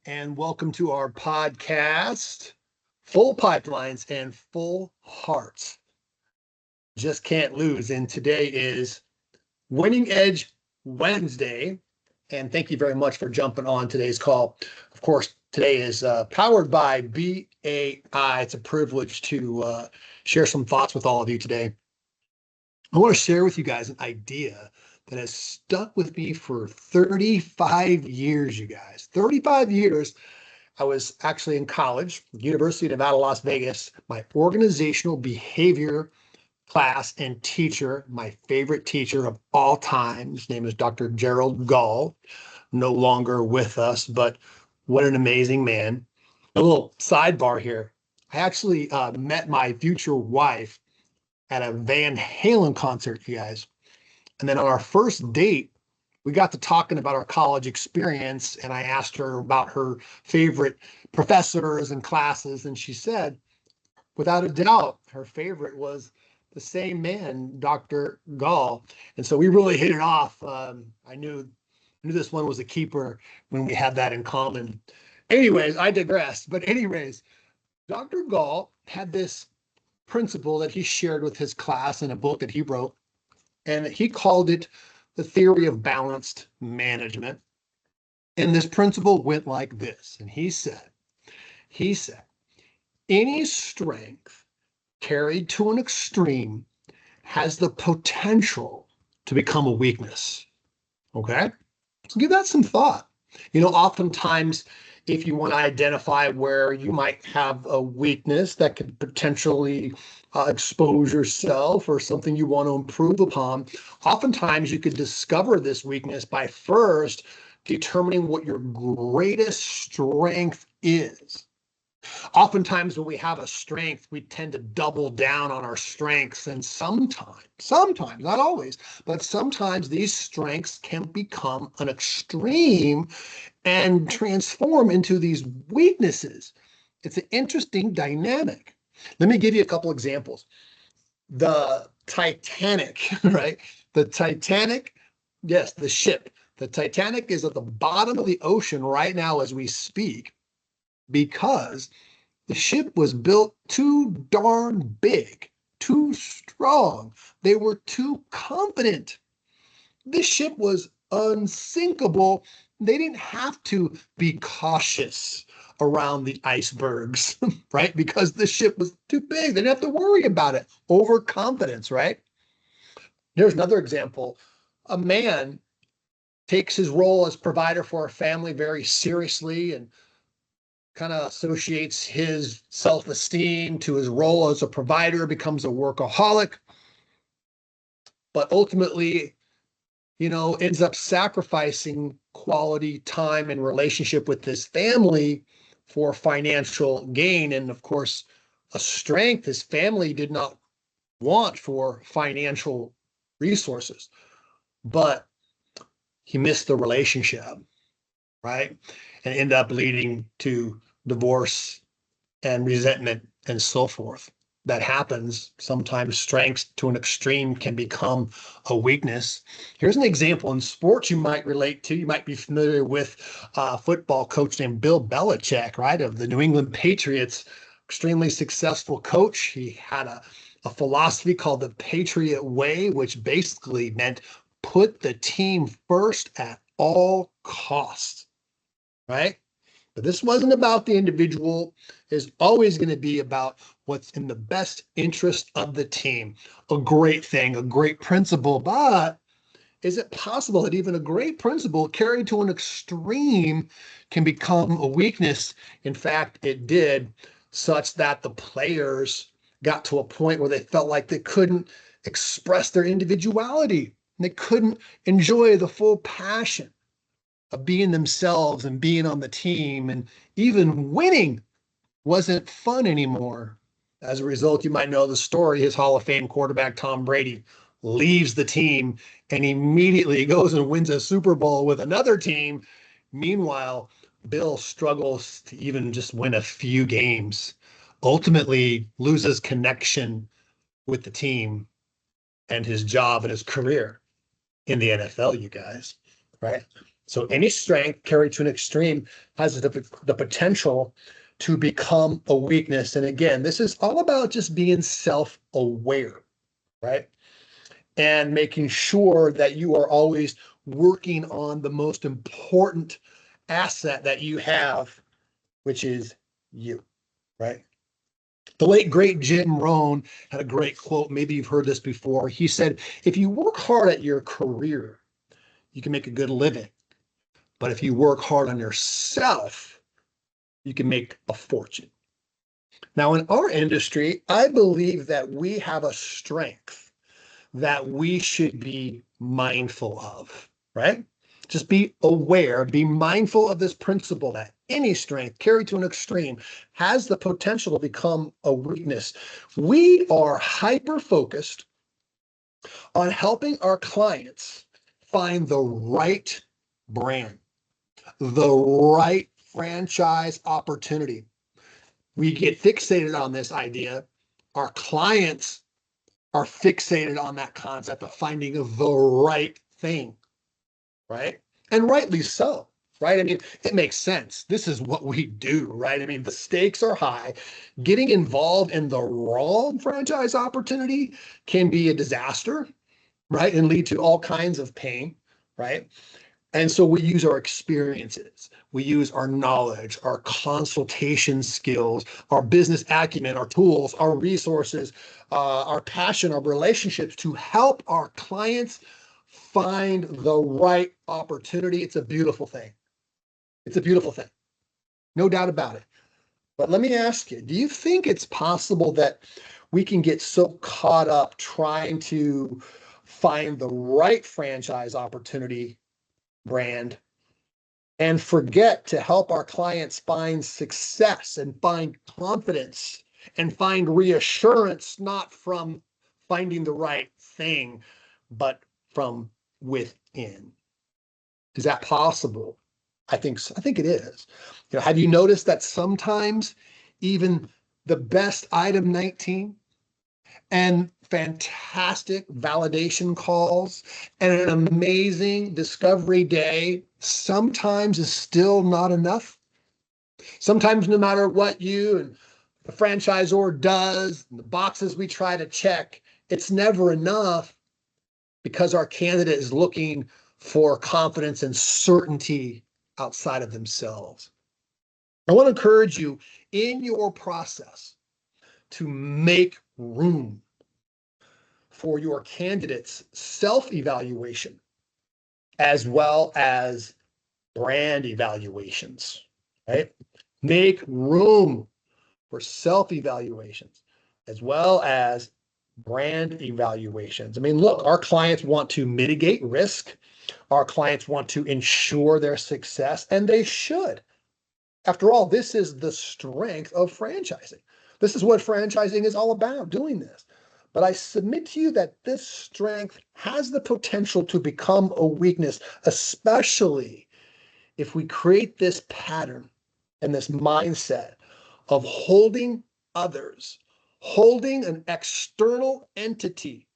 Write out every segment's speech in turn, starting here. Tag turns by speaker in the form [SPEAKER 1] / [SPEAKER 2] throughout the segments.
[SPEAKER 1] and welcome to our podcast, Full Pipelines and Full Hearts. Just can't lose. And today is Winning Edge Wednesday. And thank you very much for jumping on today's call. Of course, today is powered by BAI. It's a privilege to share some thoughts with all of you today. I want to share with you guys an idea that has stuck with me for 35 years, you guys. 35 years. I was actually in college, University of Nevada, Las Vegas, my organizational behavior class and teacher, my favorite teacher of all time. His name is Dr. Gerald Gall, no longer with us, but what an amazing man. A little sidebar here. I actually met my future wife at a Van Halen concert, you guys. And then on our first date, we got to talking about our college experience, and I asked her about her favorite professors and classes, and she said, without a doubt, her favorite was the same man, Dr. Gall. And so we really hit it off. I knew this one was a keeper when we had that in common. Anyways, I digress. But anyways, Dr. Gall had this principle that he shared with his class in a book that he wrote, and he called it the theory of balanced management. And this principle went like this. And he said, any strength carried to an extreme has the potential to become a weakness. Okay? So give that some thought. Oftentimes, if you want to identify where you might have a weakness that could potentially expose yourself or something you want to improve upon, oftentimes you could discover this weakness by first determining what your greatest strength is. Oftentimes when we have a strength, we tend to double down on our strengths, and sometimes, not always, but sometimes these strengths can become an extreme and transform into these weaknesses. It's an interesting dynamic. Let me give you a couple examples. The Titanic, right? The Titanic, yes, the ship. The Titanic is at the bottom of the ocean right now as we speak, because the ship was built too darn big, too strong. They were too confident. This ship was unsinkable. They didn't have to be cautious around the icebergs, right? Because the ship was too big. They didn't have to worry about it. Overconfidence, right? Here's another example. A man takes his role as provider for a family very seriously and kind of associates his self-esteem to his role as a provider, becomes a workaholic, but ultimately, ends up sacrificing quality time and relationship with his family for financial gain. And of course, a strength his family did not want for financial resources, but he missed the relationship, right? And end up leading to divorce and resentment and so forth. That happens. Sometimes strengths to an extreme can become a weakness. Here's an example in sports you might relate to. You might be familiar with a football coach named Bill Belichick, right, of the New England Patriots. Extremely successful coach. He had a philosophy called the Patriot Way, which basically meant put the team first at all costs, right? But this wasn't about the individual. It's always going to be about what's in the best interest of the team. A great thing, a great principle, but is it possible that even a great principle carried to an extreme can become a weakness? In fact, it did, such that the players got to a point where they felt like they couldn't express their individuality. They couldn't enjoy the full passion of being themselves and being on the team, and even winning wasn't fun anymore. As a result, you might know the story. His Hall of Fame quarterback, Tom Brady, leaves the team and immediately goes and wins a Super Bowl with another team. Meanwhile, Bill struggles to even just win a few games, ultimately loses connection with the team and his job and his career in the NFL, you guys, right? So any strength carried to an extreme has the potential to become a weakness. And again, this is all about just being self-aware, right? And making sure that you are always working on the most important asset that you have, which is you, right? The late, great Jim Rohn had a great quote. Maybe you've heard this before. He said, if you work hard at your career, you can make a good living. But if you work hard on yourself, you can make a fortune. Now, in our industry, I believe that we have a strength that we should be mindful of, right? Just be aware, be mindful of this principle that any strength carried to an extreme has the potential to become a weakness. We are hyper focused on helping our clients find the right brand, the right franchise opportunity. We get fixated on this idea. Our clients are fixated on that concept of finding the right thing, right? And rightly so, right? I mean, it makes sense. This is what we do, right? I mean, the stakes are high. Getting involved in the wrong franchise opportunity can be a disaster, right? And lead to all kinds of pain, right? And so we use our experiences, we use our knowledge, our consultation skills, our business acumen, our tools, our resources, our passion, our relationships to help our clients find the right opportunity. It's a beautiful thing. It's a beautiful thing. No doubt about it. But let me ask you, do you think it's possible that we can get so caught up trying to find the right franchise opportunity brand and forget to help our clients find success and find confidence and find reassurance, not from finding the right thing, but from within? Is that possible? I think so. I think it is. Have you noticed that sometimes even the best item 19 and fantastic validation calls and an amazing discovery day sometimes is still not enough? Sometimes, no matter what you and the franchisor does, and the boxes we try to check, it's never enough because our candidate is looking for confidence and certainty outside of themselves. I want to encourage you in your process to make room for your candidate's self-evaluation as well as brand evaluations, right? Make room for self-evaluations as well as brand evaluations. I mean, look, our clients want to mitigate risk. Our clients want to ensure their success, and they should. After all, this is the strength of franchising. This is what franchising is all about, doing this. But I submit to you that this strength has the potential to become a weakness, especially if we create this pattern and this mindset of holding others, holding an external entity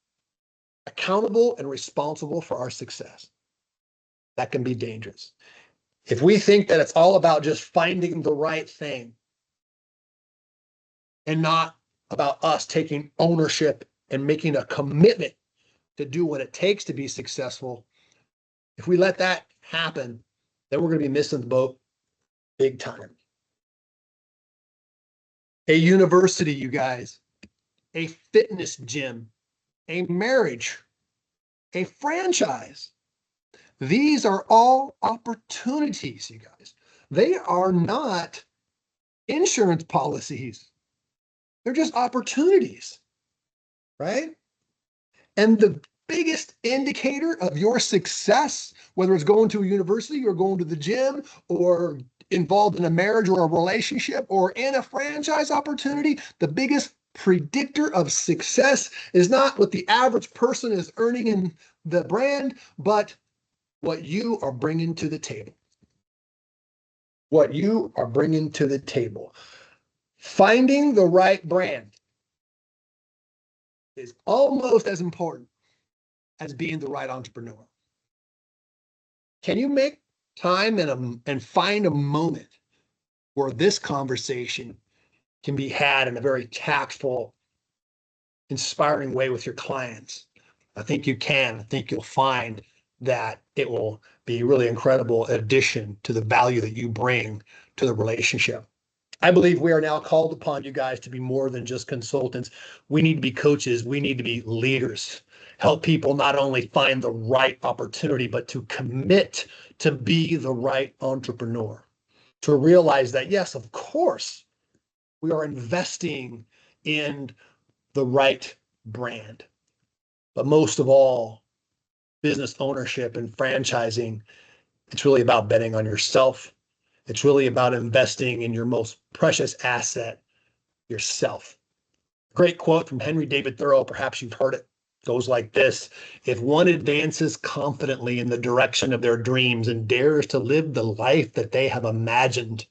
[SPEAKER 1] accountable and responsible for our success. That can be dangerous. If we think that it's all about just finding the right thing and not about us taking ownership and making a commitment to do what it takes to be successful, if we let that happen, then we're going to be missing the boat big time. A university, you guys, a fitness gym, a marriage, a franchise. These are all opportunities, you guys. They are not insurance policies. They're just opportunities, right? And the biggest indicator of your success, whether it's going to a university or going to the gym or involved in a marriage or a relationship or in a franchise opportunity, the biggest predictor of success is not what the average person is earning in the brand, but what you are bringing to the table. What you are bringing to the table. Finding the right brand is almost as important as being the right entrepreneur. Can you make time and find a moment where this conversation can be had in a very tactful, inspiring way with your clients. I think you can. I think you'll find that it will be a really incredible addition to the value that you bring to the relationship. I believe we are now called upon, you guys, to be more than just consultants. We need to be coaches. We need to be leaders. Help people not only find the right opportunity, but to commit to be the right entrepreneur. To realize that, yes, of course, we are investing in the right brand. But most of all, business ownership and franchising, it's really about betting on yourself. It's really about investing in your most precious asset, yourself. Great quote from Henry David Thoreau. Perhaps you've heard it. It goes like this: if one advances confidently in the direction of their dreams and dares to live the life that they have imagined,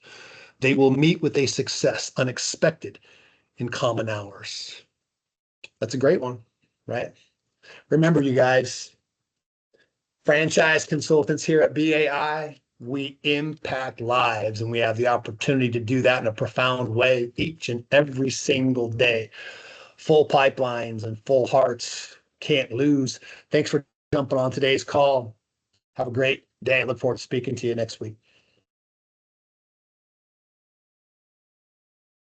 [SPEAKER 1] they will meet with a success unexpected in common hours. That's a great one, right? Remember, you guys, franchise consultants here at BAI, we impact lives, and we have the opportunity to do that in a profound way each and every single day. Full pipelines and full hearts, can't lose. Thanks for jumping on today's call. Have a great day. I look forward to speaking to you next week.